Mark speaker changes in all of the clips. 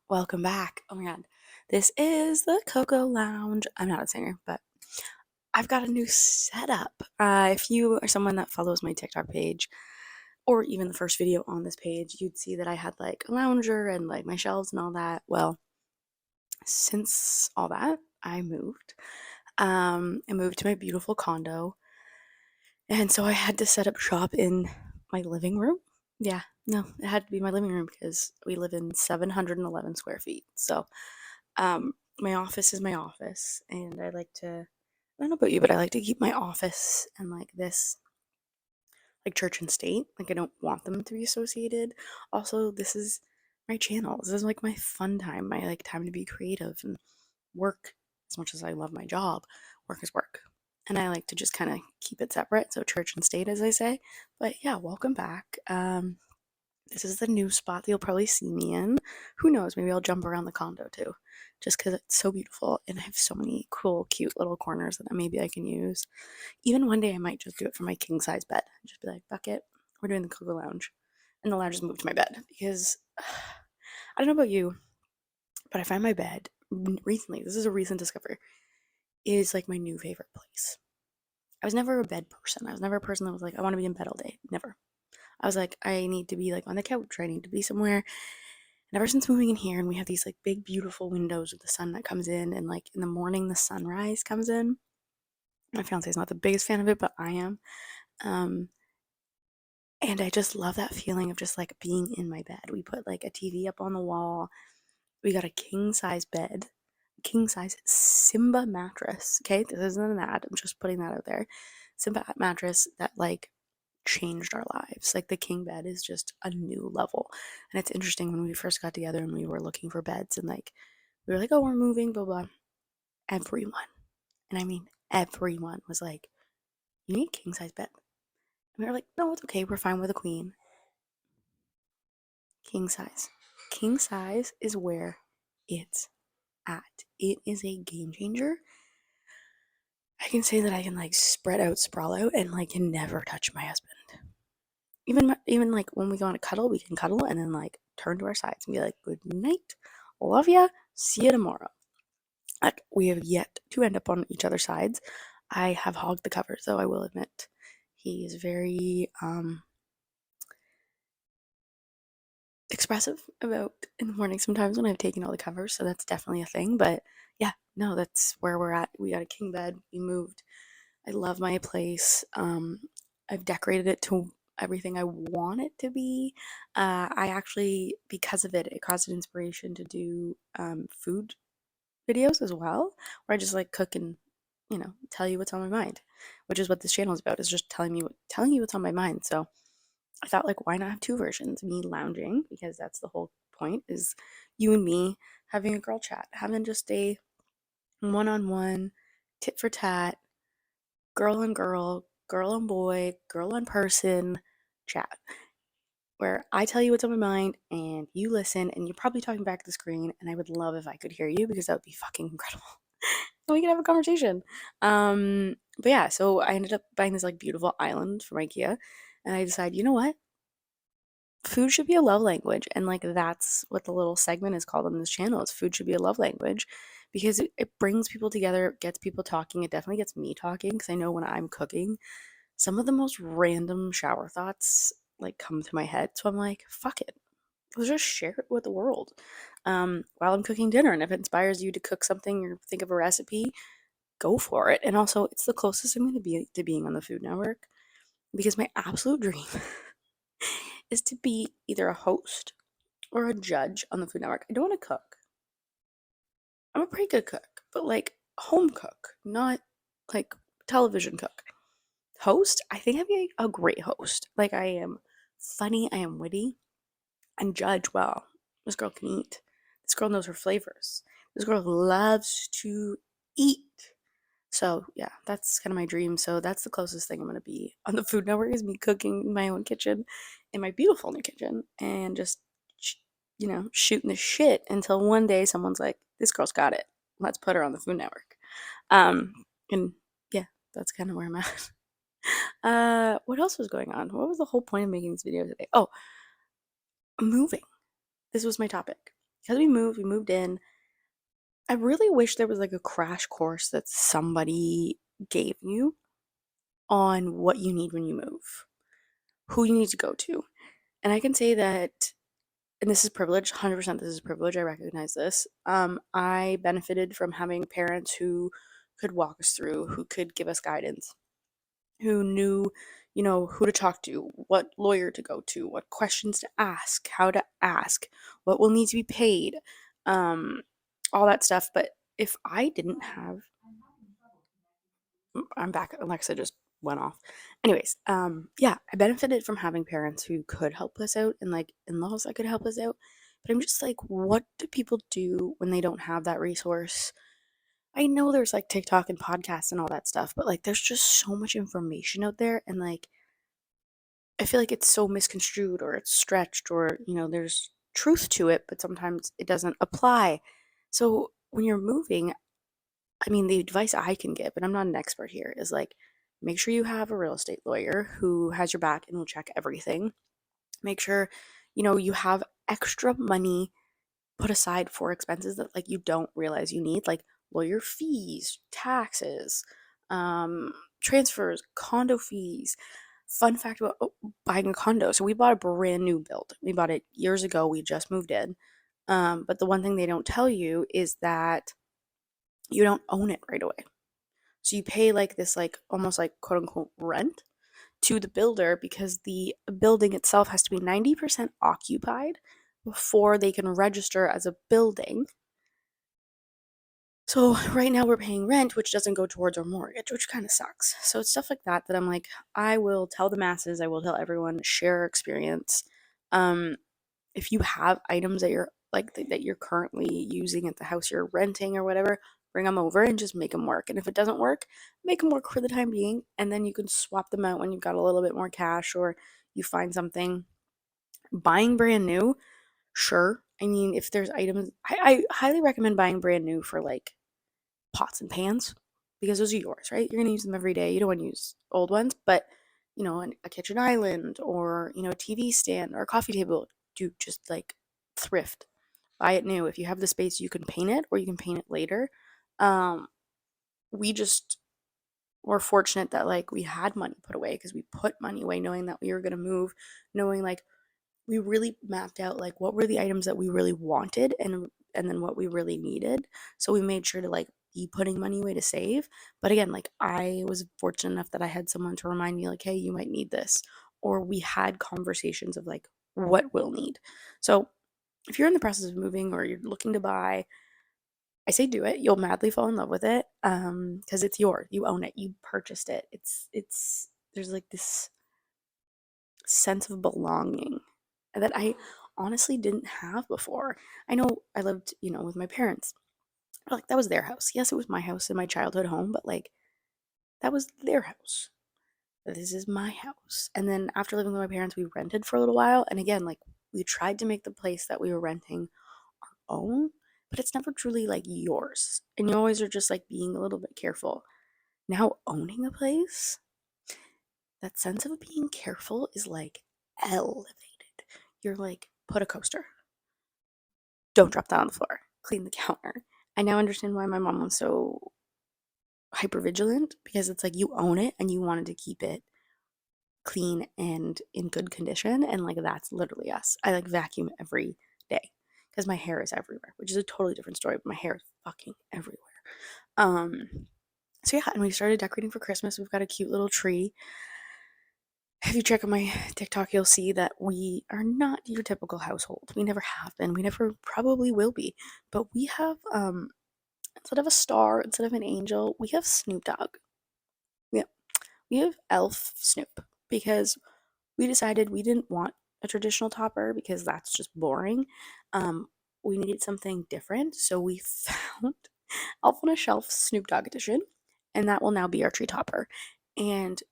Speaker 1: Welcome back. Oh my god. This is the Coco Lounge. I'm not a singer, but I've got a new setup. If you are someone that follows my TikTok page, or even the first video on this page, you'd see that I had like a lounger and like my shelves and all that. Well, since all that, I moved to my beautiful condo, and so I had to set up shop in my living room. Yeah, no, it had to be my living room because we live in 711 square feet. So my office is my office, and I don't know about you, but I like to keep my office and like this, like church and state. Like, I don't want them to be associated. Also, this is my channel. This is like my fun time, my like time to be creative and work. As much as I love my job, work is work. And I like to just kind of keep it separate. So, church and state, as I say. But yeah, welcome back. This is the new spot that you'll probably see me in. Who knows? Maybe I'll jump around the condo too, just because it's so beautiful and I have so many cool, cute little corners that maybe I can use. Even one day I might just do it for my king size bed. Just be like, fuck it, we're doing the Coco Lounge. And the lounge is moved to my bed because I don't know about you, but I find my bed recently, this is a recent discovery, is like my new favorite place. I was never a bed person. I was never a person that was like, I want to be in bed all day. Never. I was like, I need to be like on the couch, or I need to be somewhere. And ever since moving in here, and we have these like big, beautiful windows with the sun that comes in, and like in the morning, the sunrise comes in. My fiance is not the biggest fan of it, but I am. Um, and I just love that feeling of just like being in my bed. We put like a TV up on the wall. We got a king size bed, king size Simba mattress. Okay, this isn't an ad. I'm just putting that out there. Simba mattress that like changed our lives. Like, the king bed is just a new level. And it's interesting, when we first got together and we were looking for beds, and like we were like, oh, we're moving, blah blah. Everyone, and I mean everyone, was like, you need a king size bed. And we were like, no, it's okay, we're fine with a queen. King size. King size is where it's at. It is a game changer. I can say that I can like spread out, sprawl out, and like can never touch my husband. Even like when we go on a cuddle, we can cuddle and then like turn to our sides and be like, good night, love ya, see you tomorrow. Like, we have yet to end up on each other's sides. I have hogged the covers, though, I will admit. He is very expressive about in the morning sometimes when I've taken all the covers, so that's definitely a thing. But yeah, no, that's where we're at. We got a king bed, we moved. I love my place. I've decorated it to everything I want it to be. I actually, because of it, it caused an inspiration to do food videos as well, where I just like cook and tell you what's on my mind, which is what this channel is about. Is just telling you what's on my mind. So I thought, like, why not have two versions? Me lounging, because that's the whole point, is you and me having a girl chat, having just a one-on-one, tit for tat, girl on girl, girl on boy, girl on person chat, where I tell you what's on my mind and you listen, and you're probably talking back to the screen, and I would love if I could hear you, because that would be fucking incredible. And we could have a conversation. But yeah, so I ended up buying this like beautiful island from IKEA, and I decided, you know what? Food should be a love language, and like that's what the little segment is called on this channel, is food should be a love language, because it brings people together, it gets people talking. It definitely gets me talking, because I know when I'm cooking, some of the most random shower thoughts like come to my head. So I'm like, fuck it, let's just share it with the world while I'm cooking dinner. And if it inspires you to cook something or think of a recipe, go for it. And also, it's the closest I'm going to be to being on the Food Network, because my absolute dream is to be either a host or a judge on the Food Network. I don't want to cook. I'm a pretty good cook, but like home cook, not like television cook. Host, I think I'd be a great host. Like, I am funny, I am witty, and judge, well, this girl can eat. This girl knows her flavors. This girl loves to eat. So yeah, that's kind of my dream. So that's the closest thing I'm gonna be on the Food Network, is me cooking in my own kitchen, in my beautiful new kitchen, and just shooting the shit until one day someone's like, "This girl's got it. Let's put her on the Food Network." Um, and yeah, that's kind of where I'm at. What else was going on? What was the whole point of making this video today? Oh, moving. This was my topic, because we moved in. I really wish there was like a crash course that somebody gave you on what you need when you move, who you need to go to. And I can say that, and this is privilege, 100% this is privilege. I recognize this. I benefited from having parents who could walk us through, who could give us guidance, who knew, who to talk to, what lawyer to go to, what questions to ask, how to ask, what will need to be paid, um, all that stuff. But if I didn't have, I'm back. Alexa just went off. Anyways, yeah, I benefited from having parents who could help us out and like in-laws that could help us out. But I'm just like, what do people do when they don't have that resource? I know there's like TikTok and podcasts and all that stuff, but like there's just so much information out there, and like I feel like it's so misconstrued or it's stretched, or there's truth to it, but sometimes it doesn't apply. So when you're moving, I mean, the advice I can give, and I'm not an expert here, is like make sure you have a real estate lawyer who has your back and will check everything. Make sure, you have extra money put aside for expenses that like you don't realize you need, like lawyer fees, taxes, transfers, condo fees. Fun fact about buying a condo. So we bought a brand new build. We bought it years ago. We just moved in. But the one thing they don't tell you is that you don't own it right away. So you pay like this, like almost like quote unquote rent to the builder, because the building itself has to be 90% occupied before they can register as a building. So right now we're paying rent, which doesn't go towards our mortgage, which kind of sucks. So it's stuff like that that I'm like, I will tell the masses, I will tell everyone, share experience. Um, if you have items that you're like that you're currently using at the house you're renting or whatever, bring them over and just make them work. And if it doesn't work, make them work for the time being, and then you can swap them out when you've got a little bit more cash or you find something. Buying brand new, sure. I mean, if there's items, I highly recommend buying brand new for like pots and pans, because those are yours, right? You're gonna use them every day. You don't want to use old ones, but a kitchen island, or a TV stand or a coffee table, do just like thrift. Buy it new. If you have the space, you can paint it or you can paint it later. Um, we just were fortunate that like we had money put away, because we put money away knowing that we were gonna move, knowing like we really mapped out like what were the items that we really wanted, and then what we really needed. So we made sure to like be putting money away to save. But again, like I was fortunate enough that I had someone to remind me like, hey, you might need this, or we had conversations of like what we'll need. So if you're in the process of moving or you're looking to buy, I say do it. You'll madly fall in love with it, because it's yours. You own it. You purchased it. It's there's like this sense of belonging that I honestly didn't have before. I know I lived, with my parents. Like that was their house. Yes, it was my house and my childhood home, but like that was their house. This is my house. And then after living with my parents, we rented for a little while. And again, like we tried to make the place that we were renting our own, but it's never truly like yours. And you always are just like being a little bit careful. Now owning a place, that sense of being careful is like elevated. You're like, put a coaster. Don't drop that on the floor. Clean the counter. I now understand why my mom was so hyper vigilant, because it's like you own it and you wanted to keep it clean and in good condition. And like that's literally us. I like vacuum every day because my hair is everywhere, which is a totally different story, but my hair is fucking everywhere. Um, so yeah, and we started decorating for Christmas. We've got a cute little tree. If you check out my TikTok, you'll see that we are not your typical household. We never have been. We never probably will be. But we have, instead of a star, instead of an angel, we have Snoop Dogg. Yeah, we have Elf Snoop, because we decided we didn't want a traditional topper because that's just boring. Um, we needed something different, so we found Elf on a Shelf Snoop Dogg edition, and that will now be our tree topper. And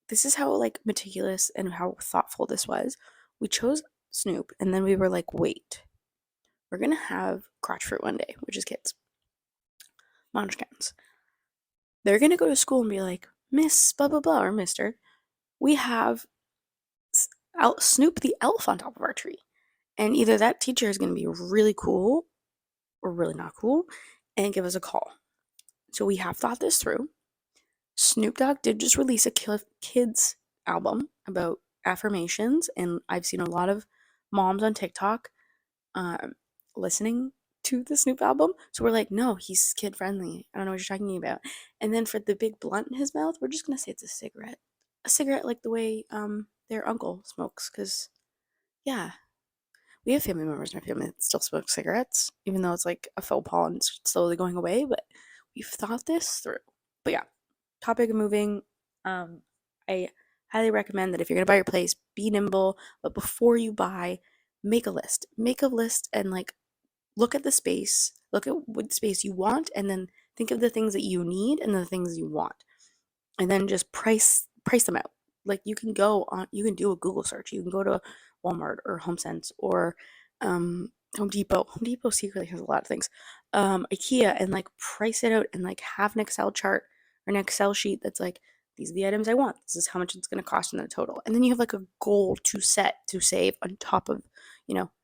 Speaker 1: this is how like meticulous and how thoughtful this was. We chose Snoop, and then we were like, wait, we're gonna have crotch fruit one day, which is kids, munchkins. They're gonna go to school and be like, Miss blah blah blah or Mister, we have Snoop the elf on top of our tree. And either that teacher is going to be really cool or really not cool and give us a call. So we have thought this through. Snoop Dogg did just release a kids album about affirmations, and I've seen a lot of moms on TikTok um, listening to the Snoop album. So we're like, no, he's kid friendly. I don't know what you're talking about. And then for the big blunt in his mouth, we're just gonna say it's a cigarette like the way their uncle smokes. Cause yeah, we have family members in our family that still smoke cigarettes, even though it's like a faux pas and it's slowly going away. But we've thought this through. But yeah, topic of moving. I highly recommend that if you're gonna buy your place, be nimble. But before you buy, make a list. Make a list and like look at the space, look at what space you want, and then think of the things that you need and the things you want, and then just price them out. Like you can do a Google search. You can go to Walmart or HomeSense or Home Depot. Home Depot secretly has a lot of things. IKEA, and like price it out and like have an Excel chart or an Excel sheet that's like, these are the items I want. This is how much it's going to cost in the total. And then you have like a goal to set to save on top of,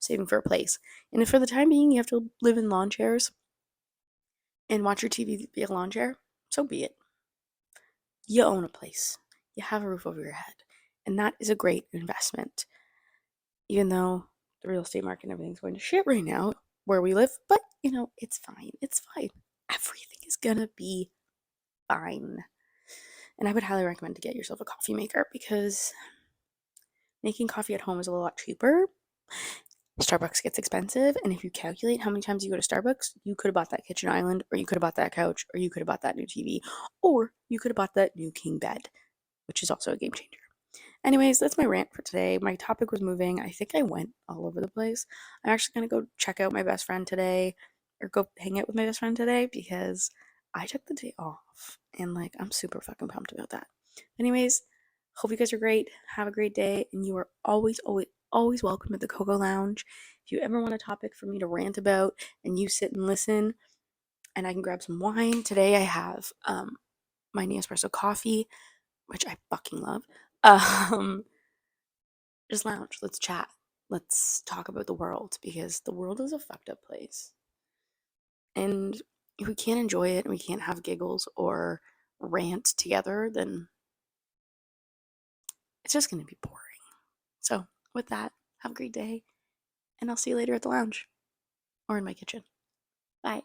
Speaker 1: saving for a place. And if for the time being you have to live in lawn chairs and watch your TV be a lawn chair, so be it. You own a place. You have a roof over your head. And that is a great investment. Even though the real estate market and everything's going to shit right now where we live, but it's fine. It's fine. Everything is gonna be fine. And I would highly recommend to get yourself a coffee maker because making coffee at home is a lot cheaper. Starbucks gets expensive, and if you calculate how many times you go to Starbucks, you could have bought that kitchen island, or you could have bought that couch, or you could have bought that new TV, or you could have bought that new king bed, which is also a game changer. Anyways, that's my rant for today. My topic was moving. I think I went all over the place. I'm actually going to go check out my best friend today, or go hang out with my best friend today, because I took the day off and like I'm super fucking pumped about that. Anyways, hope you guys are great. Have a great day, and you are always, always, always welcome at the Coco Lounge. If you ever want a topic for me to rant about and you sit and listen, and I can grab some wine. Today I have my Nespresso coffee, which I fucking love. Um, just lounge. Let's chat. Let's talk about the world because the world is a fucked up place. And if we can't enjoy it and we can't have giggles or rant together, then it's just going to be boring. So, with that, have a great day, and I'll see you later at the lounge or in my kitchen. Bye.